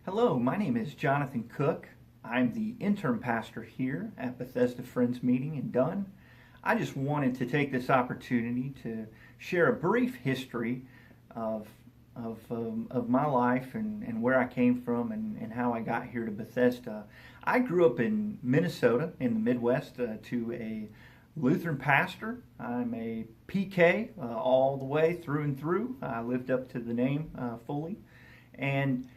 Hello, my name is Jonathan Cook. I'm the interim pastor here at Bethesda Friends Meeting in Dunn. I just wanted to take this opportunity to share a brief history of my life and where I came from and how I got here to Bethesda. I grew up in Minnesota in the Midwest to a Lutheran pastor. I'm a PK all the way through and through. I lived up to the name fully. And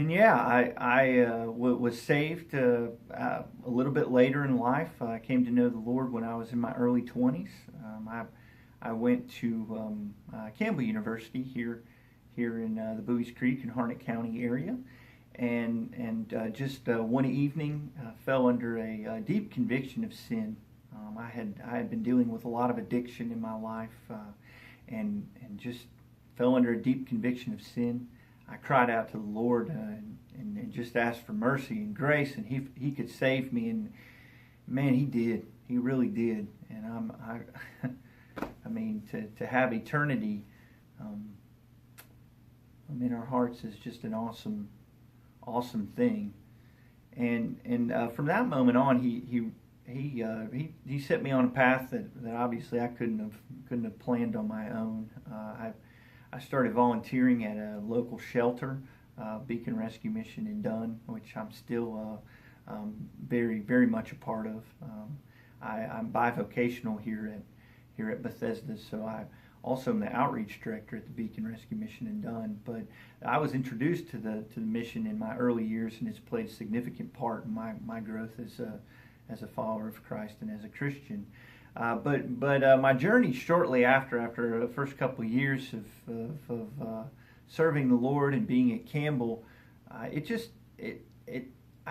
yeah, I was saved a little bit later in life. I came to know the Lord when I was in my early 20s. I went to Campbell University here in the Bowies Creek and Harnett County area, and just one evening fell under a deep conviction of sin. I had been dealing with a lot of addiction in my life, and just fell under a deep conviction of sin. I cried out to the Lord and just asked for mercy and grace, and He could save me. And man, He did. He really did. And I mean, to have eternity in our hearts is just an awesome thing. And from that moment on, He set me on a path that obviously I couldn't have planned on my own. I started volunteering at a local shelter, Beacon Rescue Mission in Dunn, which I'm still very, very much a part of. I'm bivocational here at Bethesda, so I also am the outreach director at the Beacon Rescue Mission in Dunn. But I was introduced to the mission in my early years, and it's played a significant part in my growth as a follower of Christ and as a Christian. But my journey shortly after the first couple of years of serving the Lord and being at Campbell, I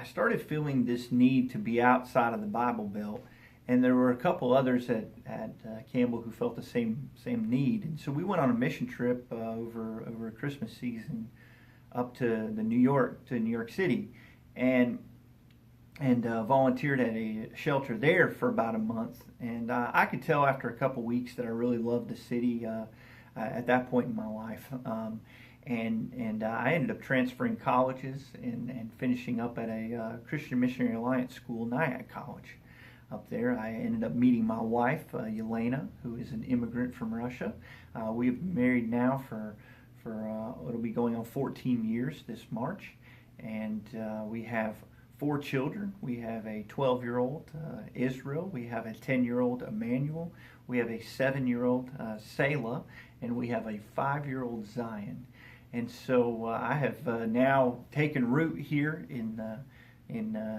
started feeling this need to be outside of the Bible Belt, and there were a couple others at Campbell who felt the same need, and so we went on a mission trip over a Christmas season up to New York City, and volunteered at a shelter there for about a month. And I could tell after a couple weeks that I really loved the city at that point in my life. And I ended up transferring colleges and finishing up at a Christian Missionary Alliance school, Nyack College. Up there, I ended up meeting my wife, Yelena, who is an immigrant from Russia. We've been married now for it'll be going on 14 years this March. And we have 4 children. We have a 12-year-old Israel. We have a 10-year-old Emmanuel. We have a 7-year-old Selah, and we have a 5-year-old Zion. And so I have now taken root here in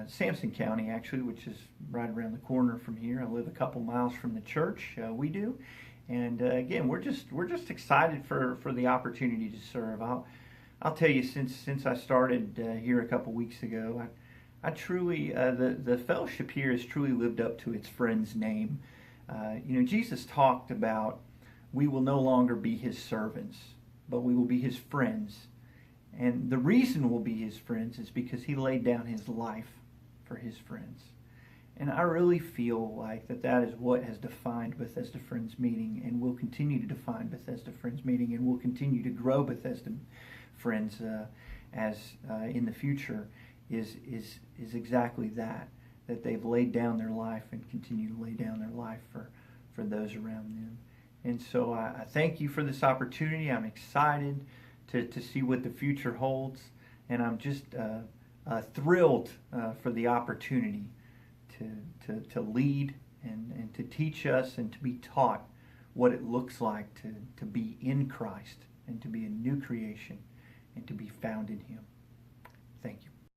Sampson County, actually, which is right around the corner from here. I live a couple miles from the church. We do, and again, we're just excited for the opportunity to serve. I'll tell you, since I started here a couple weeks ago, I truly, the fellowship here has truly lived up to its friend's name. Jesus talked about we will no longer be His servants, but we will be His friends. And the reason we'll be His friends is because He laid down His life for His friends. And I really feel like that is what has defined Bethesda Friends Meeting, and will continue to define Bethesda Friends Meeting, and will continue to grow Bethesda Friends as in the future. Is exactly that they've laid down their life and continue to lay down their life for those around them. And so I thank you for this opportunity. I'm excited to see what the future holds, and I'm just thrilled for the opportunity to lead and to teach us and to be taught what it looks like to be in Christ and to be a new creation and to be found in Him. Thank you.